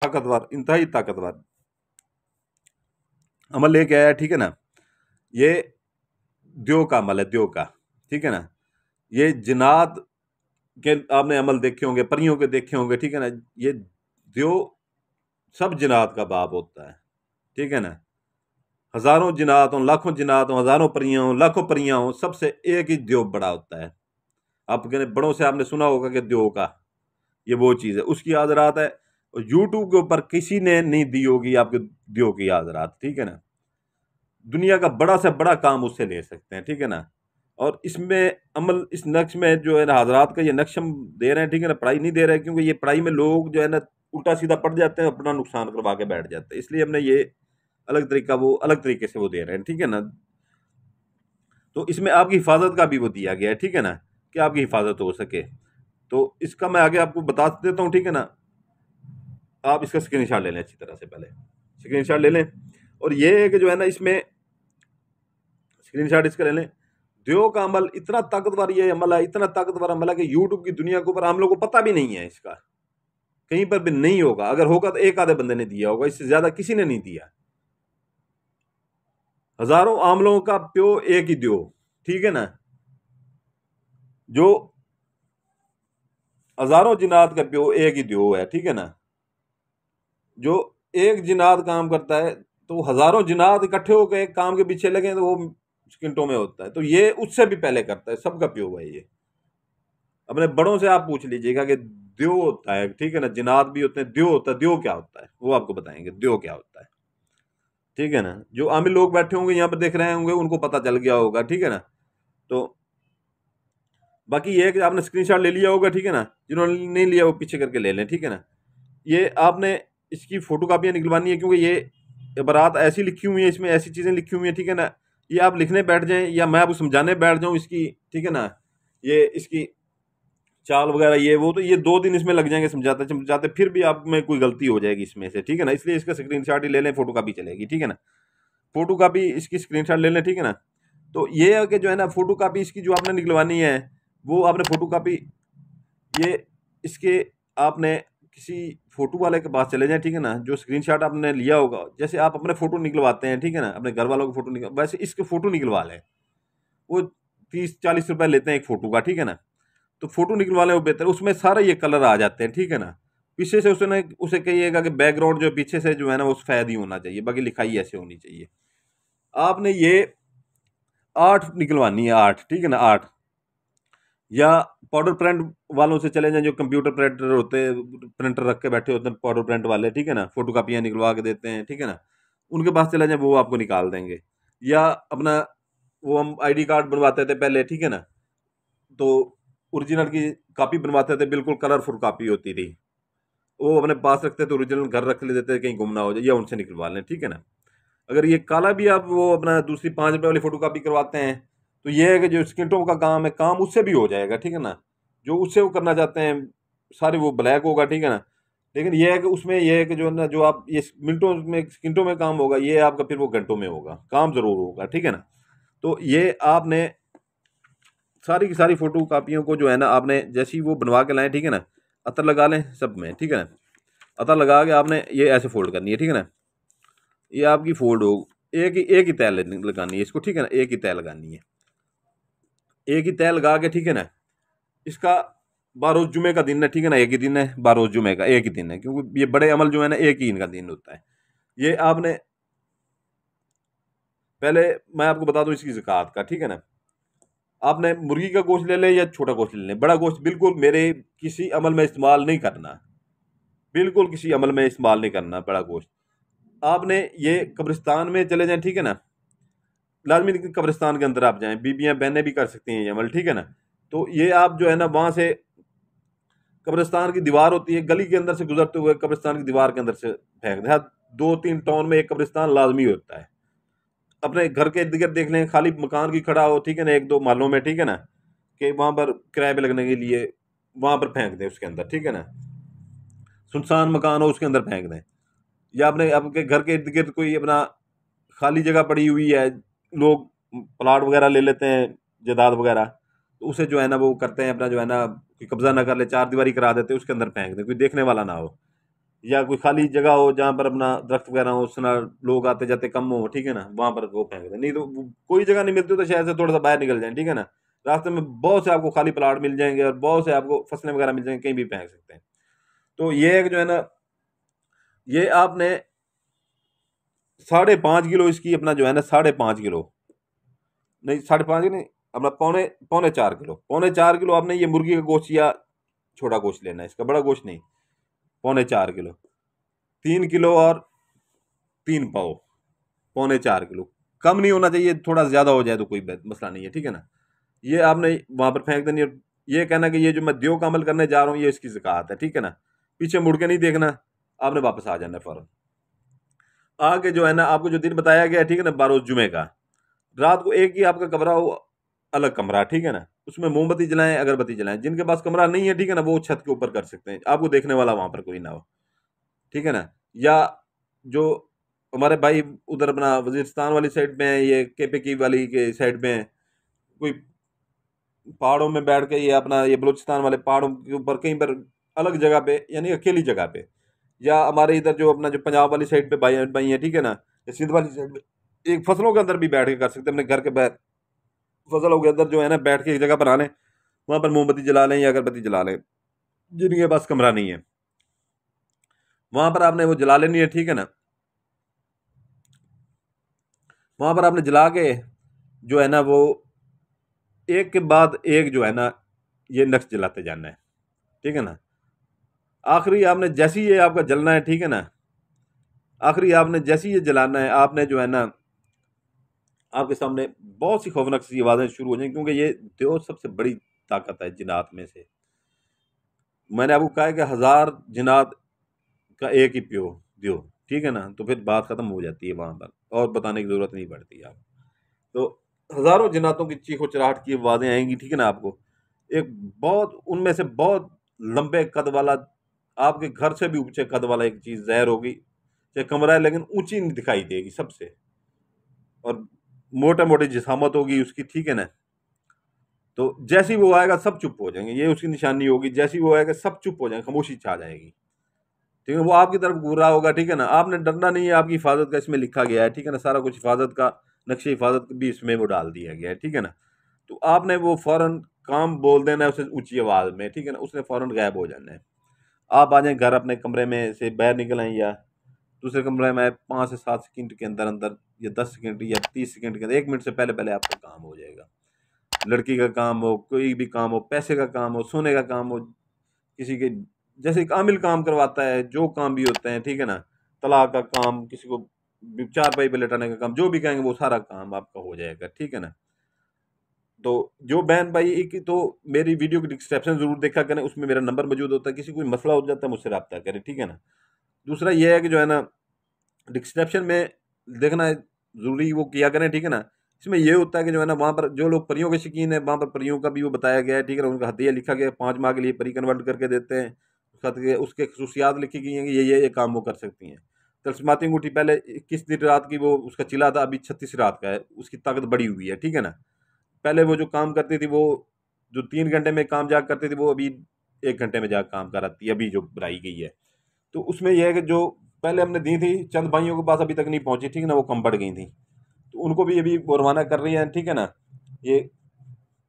ताकतवर, इंतहाई ताकतवर अमल लेके आया, ठीक है ना। ये द्यो का अमल है, द्यो का, ठीक है ना। ये जिन्नात के आपने अमल देखे होंगे, परियों के देखे होंगे, ठीक है ना। ये द्यो सब जिन्नात का बाप होता है, ठीक है ना। हजारों जिन्नात हों, लाखों जिन्नात हों, हजारों परियां हों, लाखों परियां हों, सबसे एक ही द्यो बड़ा होता है। आपके बड़ों से आपने सुना होगा कि द्यो का, ये वो चीज है, उसकी याद रात है। यूट्यूब के ऊपर किसी ने नहीं दी होगी आपके द्यो की याद रात, ठीक है ना। दुनिया का बड़ा से बड़ा काम उससे ले सकते हैं, ठीक है ना। और इसमें अमल, इस नक्श में जो है ना, हजरात का ये नक्श हम दे रहे हैं, ठीक है ना। पढ़ाई नहीं दे रहे हैं, क्योंकि ये पढ़ाई में लोग जो है ना उल्टा सीधा पढ़ जाते हैं, अपना नुकसान करवा के बैठ जाते हैं। इसलिए हमने ये अलग तरीका, वो अलग तरीके से वो दे रहे हैं, ठीक है ना। तो इसमें आपकी हिफाजत का भी वो दिया गया है, ठीक है ना, कि आपकी हिफाजत हो सके। तो इसका मैं आगे आपको बता देता हूँ, ठीक है ना। आप इसका स्क्रीनशॉट ले लें अच्छी तरह से, पहले स्क्रीनशॉट ले लें। और ये है कि जो है ना, इसमें स्क्रीनशॉट इसका ले लें। द्यो का अमल इतना ताकतवर ये अमल है, इतना ताकतवर अमल है कि यूट्यूब की दुनिया के ऊपर हम लोग को पता भी नहीं है इसका, कहीं पर भी नहीं होगा। अगर होगा तो एक आधे बंदे ने दिया होगा, इससे ज्यादा किसी ने नहीं दिया। हजारों आमलों का प्यो एक ही द्यो, ठीक है ना। जो हजारों जिन्नात का प्यो एक ही द्यो है, ठीक है ना। जो एक जिन्नात काम करता है, तो हजारों जिन्नात इकट्ठे होकर एक काम के पीछे लगे तो वो सेकंडों में होता है। तो ये उससे भी पहले करता है, सबका प्यो है ये। अपने बड़ों से आप पूछ लीजिएगा कि द्यो होता है, ठीक है ना, जिन्नात भी होते हैं, द्यो होता है, द्यो क्या होता है, वो आपको बताएंगे द्यो क्या होता है, ठीक है ना। जो आमिर लोग बैठे होंगे यहाँ पर देख रहे होंगे, उनको पता चल गया होगा, ठीक है ना। तो बाकी ये है कि आपने स्क्रीनशॉट ले लिया होगा, ठीक है ना। जिन्होंने नहीं लिया वो पीछे करके ले लें, ठीक है ना। ये आपने इसकी फोटो कापियाँ निकलवानी है, क्योंकि ये इबारात ऐसी लिखी हुई है, इसमें ऐसी चीज़ें लिखी हुई हैं, ठीक है ना। ये आप लिखने बैठ जाएं या मैं आपको समझाने बैठ जाऊं इसकी, ठीक है ना। ये इसकी चाल वगैरह, ये वो, तो ये 2 दिन इसमें लग जाएंगे समझाते समझाते, फिर भी आप में कोई गलती हो जाएगी इसमें से, ठीक है ना। इसलिए इसका स्क्रीनशॉट ही ले लें, फोटो कापी चलेगी, ठीक है ना। फोटो कापी इसकी स्क्रीनशॉट ले लें, ठीक है ना। तो ये है कि जो है ना, फोटो कापी इसकी जो आपने निकलवानी है, वो आपने फोटो कापी, ये इसके आपने किसी फोटो वाले के पास चले जाएं, ठीक है ना। जो स्क्रीनशॉट आपने लिया होगा, जैसे आप अपने फोटो निकलवाते हैं, ठीक है ना, अपने घर वालों की फोटो निकल, वैसे इसके फोटो निकलवा लें। वो 30-40 रुपए लेते हैं एक फोटो का, ठीक है ना। तो फोटो निकलवा लें, वो बेहतर, उसमें सारा ये कलर आ जाते हैं, ठीक है ना। पीछे से उसने उसे कहिएगा कि बैकग्राउंड जो पीछे से जो है ना, वो सफेद ही होना चाहिए, बाकी लिखाई ऐसे होनी चाहिए। आपने ये 8 निकलवानी है, 8, ठीक है ना, 8। या पाउडर प्रिंट वालों से चले जाएं, जो कंप्यूटर प्रिंटर होते हैं, प्रिंटर रख के बैठे होते हैं पाउडर प्रिंट वाले, ठीक है ना, फोटो कापियाँ निकलवा के देते हैं, ठीक है ना। उनके पास चले जाएं, वो आपको निकाल देंगे। या अपना, वो हम आईडी कार्ड बनवाते थे पहले, ठीक है ना। तो ओरिजिनल की कॉपी बनवाते थे, बिल्कुल कलरफुल कॉपी होती थी, वो अपने पास रखते थे, ओरिजिनल घर रख लेते थे, कहीं गुम ना हो जाए, या उनसे निकलवा लें, ठीक है ना। अगर ये काला भी आप वो अपना दूसरी 5 रुपए वाली फोटो कापी करवाते हैं, तो ये है कि जो स्किंटों का काम है, काम उससे भी हो जाएगा, ठीक है ना। जो उससे वो करना चाहते हैं सारे, वो ब्लैक होगा, ठीक है ना। लेकिन ये है कि उसमें ये है कि जो है ना, जो आप ये मिनटों में स्किंटों में काम होगा, ये आपका फिर वो घंटों में होगा, काम जरूर होगा, ठीक है ना। तो ये आपने सारी की सारी फोटो कापियों को जो है ना, आपने जैसी वो बनवा के लाएं, ठीक है ना। अतर लगा लें सब में, ठीक है ना। अतर लगा के आपने ये ऐसे फोल्ड करनी है, ठीक है ना। ये आपकी फोल्ड हो, एक ही तय लगानी है इसको, ठीक है ना, एक ही तय लगानी है, एक ही तय लगा के, ठीक है ना। इसका 12 जुमे का दिन है, ठीक है ना, एक ही दिन है, 12 जुमे का एक ही दिन है, क्योंकि ये बड़े अमल जो है ना, एक ही इनका दिन होता है। ये आपने पहले, मैं आपको बता दूं इसकी ज़कात का, ठीक है ना। आपने मुर्गी का गोश्त ले लें या छोटा गोश्त ले लें, बड़ा गोश्त बिल्कुल मेरे किसी अमल में इस्तेमाल नहीं करना, बिल्कुल किसी अमल में इस्तेमाल नहीं करना बड़ा गोश्त। आपने ये कब्रिस्तान में चले जाएं, ठीक है ना। लाजमी नहीं कि कब्रिस्तान के अंदर आप जाएं, बीबियां बहनें भी कर सकती हैं ये अमल, ठीक है ना। तो ये आप जो है ना, वहां से कब्रिस्तान की दीवार होती है, गली के अंदर से गुजरते हुए कब्रिस्तान की दीवार के अंदर से फेंक दें। 2-3 टाउन में एक कब्रिस्तान लाजमी होता है। अपने घर के इर्द गिर्द देख लें, खाली मकान की खड़ा हो, ठीक है ना, 1-2 मालों में, ठीक है ना, कि वहां पर किराए पे लगने के लिए, वहां पर फेंक दें उसके अंदर, ठीक है ना। सुनसान मकान हो, उसके अंदर फेंक दें। या अपने आपके घर के इर्द गिर्द कोई अपना खाली जगह पड़ी हुई है, लोग प्लाट वगैरह ले लेते हैं, जायदाद वगैरह, तो उसे जो है ना, वो करते हैं अपना, जो है ना, कोई कब्जा ना कर ले, चार दीवारी करा देते हैं, उसके अंदर फेंक दें, कोई देखने वाला ना हो। या कोई खाली जगह हो जहाँ पर अपना दरख्त वगैरह हो, सुना लोग आते जाते कम हो, ठीक है ना, वहां पर वो फेंक दें। नहीं तो कोई जगह नहीं मिलती तो शहर से थोड़ा सा बाहर निकल जाए, ठीक है ना, रास्ते में बहुत से आपको खाली प्लाट मिल जाएंगे और बहुत से आपको फसलें वगैरह मिल जाएंगी, कहीं भी फेंक सकते हैं। तो ये एक जो है ना, ये आपने 5.5 किलो इसकी अपना जो है ना, 5.5 किलो, नहीं 5.5 नहीं, अपना पौने पौने 4 किलो, पौने 4 किलो आपने ये मुर्गी का गोश्त या छोटा गोश्त लेना है, इसका बड़ा गोश्त नहीं। पौने 4 किलो, 3 किलो और 3 पाव, पौने 4 किलो, कम नहीं होना चाहिए, थोड़ा ज्यादा हो जाए तो कोई मसला नहीं है, ठीक है ना। ये आपने वहां पर फेंक देनी है। ये कहना कि ये जो मैं द्यो का अमल करने जा रहा हूँ ये इसकी ज़कात है, ठीक है ना, पीछे मुड़ के नहीं देखना, आपने वापस आ जाना है फौरन। आगे जो है ना, आपको जो दिन बताया गया है, ठीक है ना, 12 जुमे का, रात को एक ही आपका कमरा हो, अलग कमरा, ठीक है ना, उसमें मोमबत्ती जलाएं, अगरबत्ती जलाएं। जिनके पास कमरा नहीं है, ठीक है ना, वो छत के ऊपर कर सकते हैं, आपको देखने वाला वहां पर कोई ना हो, ठीक है ना। या जो हमारे भाई उधर अपना वजीरिस्तान वाली साइड में है, ये केपे की वाली के साइड में है, कोई पहाड़ों में बैठ के, ये अपना ये बलूचिस्तान वाले पहाड़ों के ऊपर कहीं पर अलग जगह पे, यानी अकेली जगह पे, या हमारे इधर जो अपना जो पंजाब वाली साइड पे भाई भाई है, ठीक है ना, या सिंध वाली साइड पे, एक फसलों के अंदर भी बैठ के कर सकते हैं, अपने घर के बैठ फसलों के अंदर जो है ना, बैठ के एक जगह बना लें, वहां पर मोमबत्ती जला लें या अगरबत्ती जला लें। जिनके पास कमरा नहीं है वहां पर आपने वो जला लेनी है, ठीक है ना, वहां पर आपने जला के जो है ना, वो एक के बाद एक जो है ना, ये नक्श जलाते जाना है, ठीक है ना। आखिरी आपने जैसी ये आपका जलना है, ठीक है ना, आखिरी आपने जैसी ये जलाना है, आपने जो है ना, आपके सामने बहुत सी खौफनाक सी आवाजें शुरू हो जाएंगी, क्योंकि ये देव सबसे बड़ी ताकत है जिन्नात में से। मैंने आपको कहा है कि 1000 जिन्नात का एक ही प्यो दियो, ठीक है ना, तो फिर बात खत्म हो जाती है वहां पर, और बताने की जरूरत नहीं पड़ती आप। तो हजारों जिन्नातों की चीखो चराहट की आवाजें आएंगी, ठीक है ना, आपको एक बहुत उनमें से बहुत लंबे कद वाला, आपके घर से भी ऊंचे कद वाला एक चीज जहर होगी, चाहे कमरा है लेकिन ऊंची नहीं दिखाई देगी सबसे, और मोटे मोटे जिसामत होगी उसकी, ठीक है ना। तो जैसे ही वो आएगा सब चुप हो जाएंगे, ये उसकी निशानी होगी, जैसे ही वो आएगा सब चुप हो जाएंगे, खामोशी छा जाएगी, ठीक है। वो आपकी तरफ घूर रहा होगा, ठीक है ना, आपने डरना नहीं है, आपकी हिफाजत का इसमें लिखा गया है, ठीक है ना, सारा कुछ हिफाजत का, नक्शे हिफाजत भी इसमें वो डाल दिया गया है, ठीक है ना। तो आपने वो फौरन काम बोल देना है उसे ऊंची आवाज में, ठीक है ना, उसने फौरन गायब हो जाना है। आप आ जाए घर, अपने कमरे में से बाहर निकल आए, या दूसरे कमरे में 5 से 7 सेकंड के अंदर अंदर, या 10 सेकंड या 30 सेकंड के अंदर, 1 मिनट से पहले पहले आपका काम हो जाएगा। लड़की का काम हो, कोई भी काम हो, पैसे का काम हो, सोने का काम हो, किसी के जैसे कामिल काम करवाता है, जो काम भी होते हैं, ठीक है ना, तलाक का काम, किसी को चार पाई पे लेटाने का काम, जो भी कहेंगे वो सारा काम आपका हो जाएगा, ठीक है ना। तो जो बहन भाई एक तो मेरी वीडियो की डिस्क्रिप्शन जरूर देखा करें, उसमें मेरा नंबर मौजूद होता है, किसी कोई मसला हो जाता है मुझसे रब्ता करें, ठीक है ना। दूसरा ये है कि जो है ना, डिस्क्रिप्शन में देखना है, जरूरी वो किया करें, ठीक है ना। इसमें ये होता है कि जो है ना, वहाँ पर जो लोग परियों के शौकीन है, वहाँ पर परियों का भी वो बताया गया है, ठीक है ना, उनका हदिया लिखा गया है, 5 माह के लिए परी कन्वर्ट करके देते हैं, उसके खसूसियात लिखी गई हैं कि ये काम वो कर सकती हैं। तलस्माती अंगूठी पहले 21 दिन रात की वो उसका चिला था, अभी 36 रात का है, उसकी ताकत बढ़ी हुई है, ठीक है ना। पहले वो जो काम करती थी, वो जो 3 घंटे में काम जाग करती थी, वो अभी 1 घंटे में जाग काम कराती है, अभी जो बनाई गई है। तो उसमें यह है कि जो पहले हमने दी थी चंद भाइयों के पास अभी तक नहीं पहुंची, ठीक है ना, वो कम पड़ गई थी, तो उनको भी अभी वो रवाना कर रही है, ठीक है ना। ये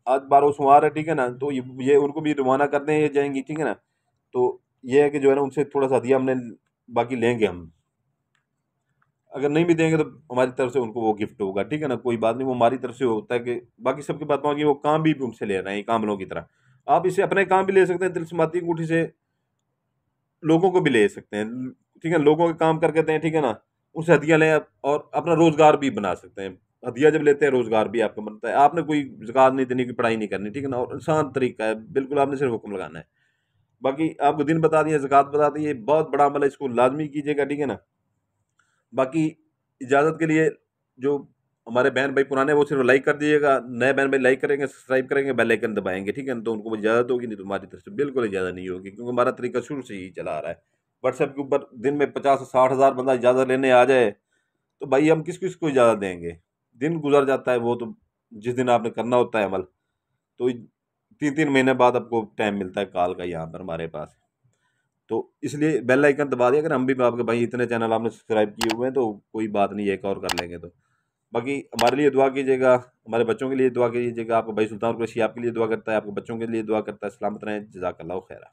आज 12 सोमवार है, ठीक है ना, तो ये उनको भी रवाना करने जाएंगी, ठीक है ना। तो ये है कि जो है ना, उनसे थोड़ा सा हदिया हमने बाकी लेंगे हम, अगर नहीं भी देंगे तो हमारी तरफ से उनको वो गिफ्ट होगा, ठीक है ना, कोई बात नहीं, वो हमारी तरफ से होता है कि बाकी सबके बात होगी, वो काम भी उनसे ले रहे हैं कामलों की तरह। आप इसे अपने काम भी ले सकते हैं, तिलस्माती अंगूठी से लोगों को भी ले सकते हैं, ठीक है, लोगों के काम करके दें, ठीक है ना, उनसे हदिया लें और अपना रोजगार भी बना सकते हैं। हदिया जब लेते हैं रोजगार भी आपका बनता है, आपने कोई ज़कात नहीं देनी, कोई पढ़ाई नहीं करनी, ठीक है ना, और आसान तरीका है बिल्कुल, आपने सिर्फ हुक्म लगाना है। बाकी आपको दिन बता दिए, ज़कात बता दी, ये बहुत बड़ा अमल है, इसको लाजमी कीजिएगा, ठीक है ना। बाकी इजाज़त के लिए जो हमारे बहन भाई पुराने, वो सिर्फ लाइक कर दीजिएगा, नए बहन भाई लाइक करेंगे, सब्सक्राइब करेंगे, बेल आइकन दबाएंगे, ठीक है ना, तो उनको इजाज़त होगी, नहीं तो हमारी तरफ से बिल्कुल इजाज़त नहीं होगी, क्योंकि हमारा तरीका शुरू से ही चला आ रहा है। व्हाट्सएप के ऊपर दिन में 50 से 60 हज़ार बंदा इजाज़त लेने आ जाए, तो भाई हम किस किस को इजाज़त देंगे। दिन गुजर जाता है, वो तो जिस दिन आपने करना होता है अमल, तो 3 3 महीने बाद आपको टाइम मिलता है कॉल का यहाँ पर हमारे पास। तो इसलिए बेल आइकन दबा दिया, अगर हम भी आपके भाई इतने चैनल आपने सब्सक्राइब किए हुए हैं तो कोई बात नहीं है, एक और कर लेंगे। तो बाकी हमारे लिए दुआ कीजिएगा, हमारे बच्चों के लिए दुआ कीजिएगा। आपका भाई सुल्तान कुरैशी आपके लिए दुआ करता है, आपके बच्चों के लिए दुआ करता है। सलामत रहें, जज़ाकल्लाहु खैरा।